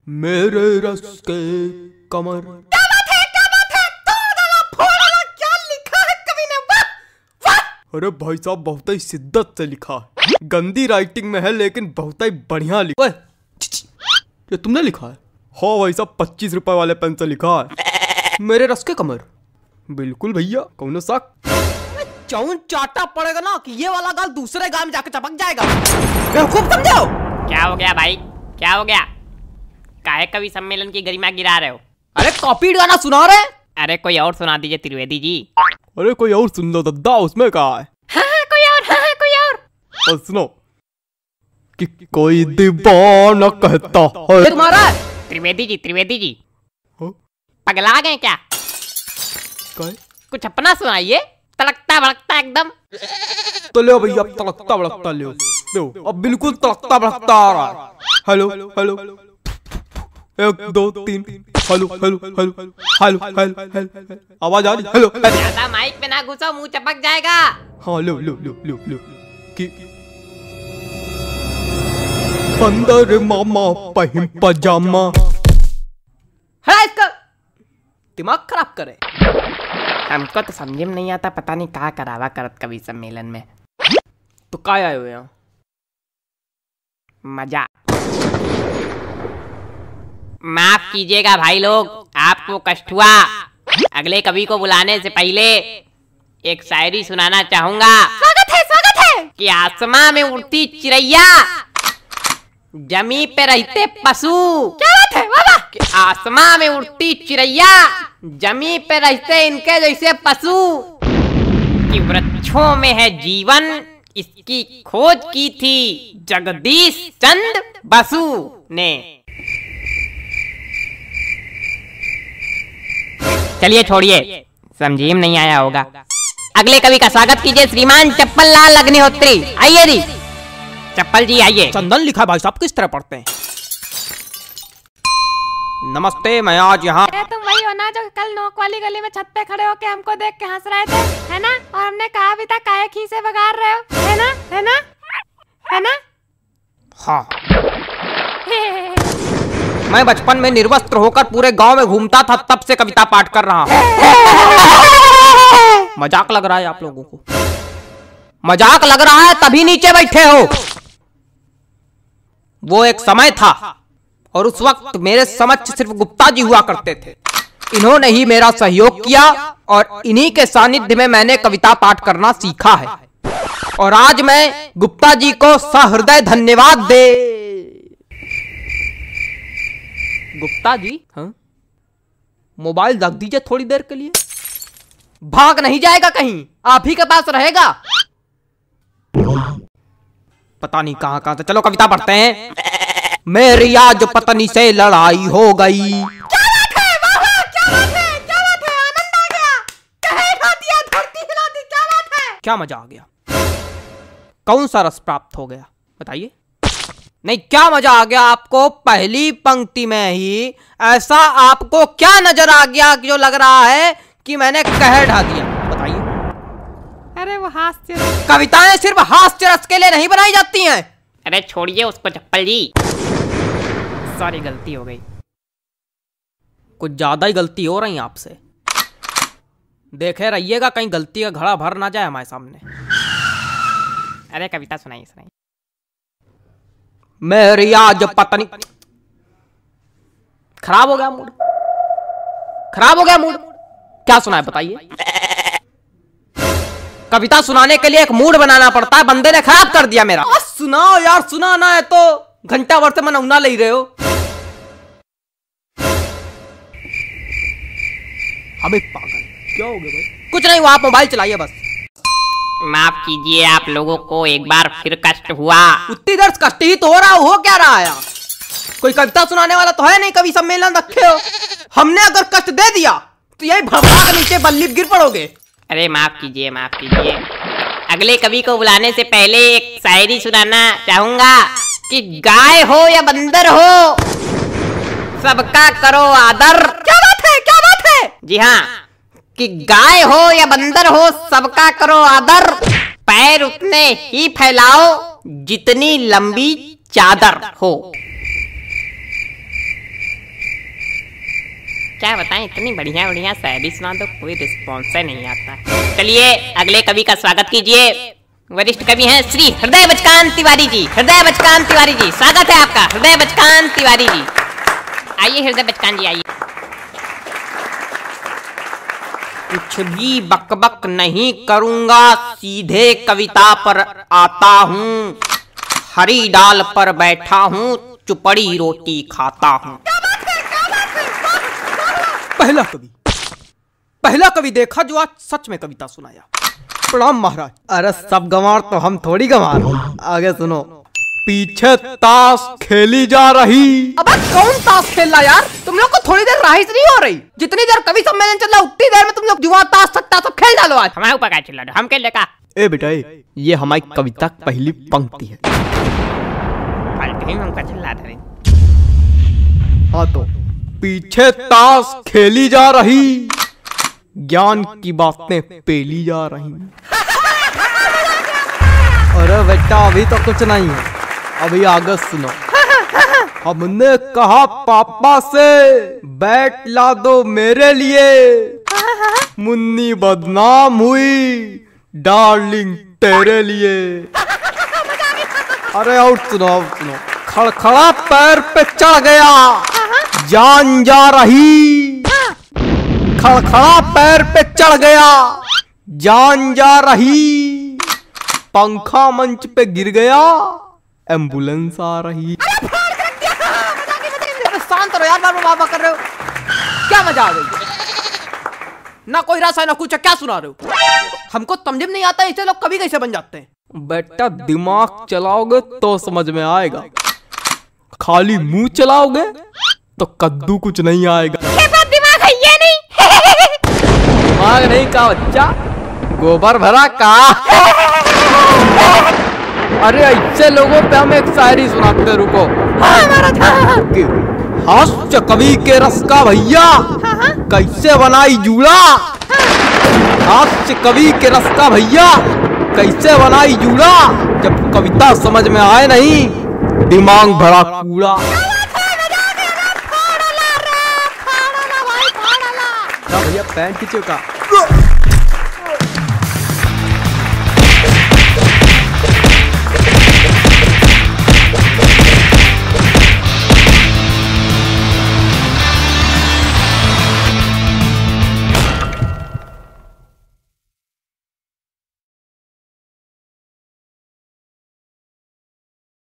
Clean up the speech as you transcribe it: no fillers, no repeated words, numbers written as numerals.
मेरे रस के कमर। क्या बात है, क्या बात है, तोड़ डाला, फोड़ डाला, क्या लिखा है कवि ने, वाह वाह। अरे भाई साहब बहुत ही शिद्दत से लिखा है, गंदी राइटिंग में है लेकिन बहुत ही बढ़िया लिखा है। ये तुमने लिखा है? हाँ भाई साहब 25 रुपए वाले पेन से लिखा है, मेरे रस के कमर। बिल्कुल भैया, कौन सा चौन चाटा पड़ेगा ना कि ये वाला गाल दूसरे गाल में जाके चपक जाएगा। बेवकूफ समझो। क्या हो गया भाई, क्या हो गया? काहे कवि सम्मेलन की गरिमा गिरा रहे हो? अरे कॉपी गाना सुना रहे। अरे कोई और सुना दीजिए त्रिवेदी जी। अरे कोई और सुन लो दद्दा, उसमें कहा है। हाँ, कोई और, हाँ, कोई और। सुनो कि कोई दीवाना कहता है। ये तुम्हारा है? त्रिवेदी जी, त्रिवेदी जी, हाँ? पगला गए क्या? कुछ अपना सुनाइए, तड़कता भड़कता एकदम। तो ले भैया, तड़कता भड़कता ले दो, अब बिल्कुल तड़कता भड़कता आ रहा है। Hello hello, 1 2 3, hello hello hello hello hello, आवाज आ रही? हेलो। ज्यादा माइक पे ना घुसो, मुंह चपक जाएगा। हाँ लो लो लो लो लो कि अंदर मामा पहिम पजामा। है इसका दिमाग खराब करे। हमको तो समझ में नहीं आता, पता नहीं कहाँ करावा करत कवि सम्मेलन में। तो काय आए हुए यहाँ? मजा। माफ कीजिएगा भाई लोग, आपको कष्ट हुआ। अगले कवि को बुलाने से पहले एक शायरी सुनाना चाहूंगा। स्वागत है कि आसमां में उड़ती चिड़ैया, जमी पे रहते पशु। क्या बात है, वाह। कि आसमां में उड़ती चिड़ैया, जमी पे रहते इनके जैसे पशु। कि वृक्षों में है जीवन, इसकी खोज की थी जगदीश चंद्र बसु ने। चलिए छोड़िए, समझी में नहीं आया होगा। अगले कवि का स्वागत कीजिए श्रीमान चप्पल लाल अग्निहोत्री। आइए जी चप्पल जी, आइए। चंदन लिखा है भाई साहब, किस तरह पढ़ते हैं? नमस्ते, मैं आज यहाँ। तुम वही हो ना जो कल नोक वाली गली में छत पे खड़े होके हमको देख के हंस रहे थे, है ना? और हमने कहा भी था काहे खीसे बगाड़ रहे हो, है ना, है ना, है ना? हाँ। मैं बचपन में निर्वस्त्र होकर पूरे गांव में घूमता था, तब से कविता पाठ कर रहा हूँ। मजाक लग रहा है आप लोगों को? मजाक लग रहा है तभी नीचे बैठे हो। वो एक समय था और उस वक्त मेरे समक्ष सिर्फ गुप्ता जी हुआ करते थे। इन्होंने ही मेरा सहयोग किया और इन्हीं के सानिध्य में मैंने कविता पाठ करना सीखा है। और आज मैं गुप्ता जी को सहृदय धन्यवाद दे। गुप्ता जी, हाँ? मोबाइल रख दीजिए थोड़ी देर के लिए। भाग नहीं जाएगा कहीं, आप ही के पास रहेगा। पता नहीं कहां कहां से। चलो कविता पढ़ते हैं। मेरी आज पत्नी से लड़ाई हो गई। क्या बात है, वाह, क्या बात है, क्या बात है, आनंद आ गया। कहे खा दिया, धरती हिला दी, क्या बात है। क्या मजा आ गया? कौन सा रस प्राप्त हो गया बताइए? नहीं, क्या मजा आ गया आपको? पहली पंक्ति में ही ऐसा आपको क्या नजर आ गया कि जो लग रहा है कि मैंने कहर ढा दिया? बताइए। अरे वो हास्य। कविताएं सिर्फ हास्य रस के लिए नहीं बनाई जाती हैं। अरे छोड़िए उसको चप्पल जी, सॉरी गलती हो गई। कुछ ज्यादा ही गलती हो रही है आपसे। देखे रहिएगा कहीं गलती का घड़ा भर ना जाए हमारे सामने। अरे कविता सुनाइए, सुनाइए। मेरी आज पत्नी। खराब हो गया मूड, खराब हो गया मूड। क्या सुना है बताइए? कविता सुनाने के लिए एक मूड बनाना पड़ता है, बंदे ने खराब कर दिया मेरा। सुनाओ यार, सुनाना है तो घंटा भर से मनौना ले रहे हो। अबे पागल, क्या हो गया भाई? कुछ नहीं हुआ, आप मोबाइल चलाइए बस। माफ कीजिए, आप लोगों को एक बार फिर कष्ट हुआ। उतनी देर कष्ट ही तो हो क्या रहा है? कोई कविता सुनाने वाला तो है नहीं, कवि सम्मेलन रखे हो। हमने अगर कष्ट दे दिया तो यही भड़का के नीचे बल्ली गिर पड़ोगे। अरे माफ कीजिए, माफ कीजिए। अगले कवि को बुलाने से पहले एक शायरी सुनाना चाहूंगा। कि गाय हो या बंदर हो, सबका करो आदर। क्या बात है, क्या बात है? जी हाँ, कि गाय हो या बंदर हो, सबका करो आदर। पैर उतने ही फैलाओ जितनी लंबी चादर हो। क्या बताएं, इतनी बढ़िया बढ़िया शायरी सुना दो, कोई रिस्पॉन्स नहीं आता। चलिए अगले कवि का स्वागत कीजिए। वरिष्ठ कवि हैं श्री हृदय बचकान तिवारी जी। हृदय बचकान तिवारी जी, स्वागत है आपका। हृदय बचकान तिवारी जी, आइए हृदय बचकान जी आइए। कुछ भी बकबक नहीं करूंगा, सीधे कविता पर आता हूँ। हरी डाल पर बैठा हूँ, चुपड़ी रोटी खाता हूँ। पहला कवि देखा जो आज सच में कविता सुनाया। प्रणाम महाराज। अरे सब गंवार तो हम थोड़ी गंवार। आगे सुनो। पीछे ताश खेली जा रही। अबे कौन ताश खेल रहा यार? तुम लोग को थोड़ी देर राहत नहीं हो रही? जितनी देर कवि सम्मेलन चल रहा उतनी देर में तुम लोग जुआ ताश सट्टा सब खेल डालो। आज हमारे ऊपर क्या चिल्ला रहे हो? हम खेल लेगा। ए बेटा ये हमारी कविता की पहली पंक्ति है। हमका चिल्ला रहे। हाँ तो पीछे ताश खेली जा रही, ज्ञान की बातें पेली जा रही। अरे बेटा अभी तो कुछ नहीं है, अभी आगे सुनो। हमने कहा पापा से बैट ला दो मेरे लिए, मुन्नी बदनाम हुई डार्लिंग तेरे लिए। अरे और सुनो खड़खड़ा पैर पे चढ़ गया, जान जा रही। खड़खड़ा पैर पे चढ़ गया, जान जा रही। पंखा मंच पे गिर गया, एम्बुलेंस आ रही। शांत रहो यार, बाबा कर रहे हो क्या? मजा आ गई? ना कोई रस है ना कुछ, क्या सुना रहे हो? हमको समझ में नहीं आता ऐसे लोग कभी कैसे बन जाते हैं। बेटा दिमाग चलाओगे तो समझ में आएगा, खाली मुंह चलाओगे तो कद्दू कुछ नहीं आएगा। दिमाग है ये नहीं। दिमाग नहीं का बच्चा, गोबर भरा का। अरे ऐसे लोगों पे हम एक शायरी सुनाते, रुको। हास्य कवि के रस का भैया कैसे बनाई जूड़ा। हास्य कवि के रस का भैया कैसे बनाई जूड़ा, जब कविता समझ में आए नहीं दिमाग भरा कूड़ा। भैया पैंट खींचो का।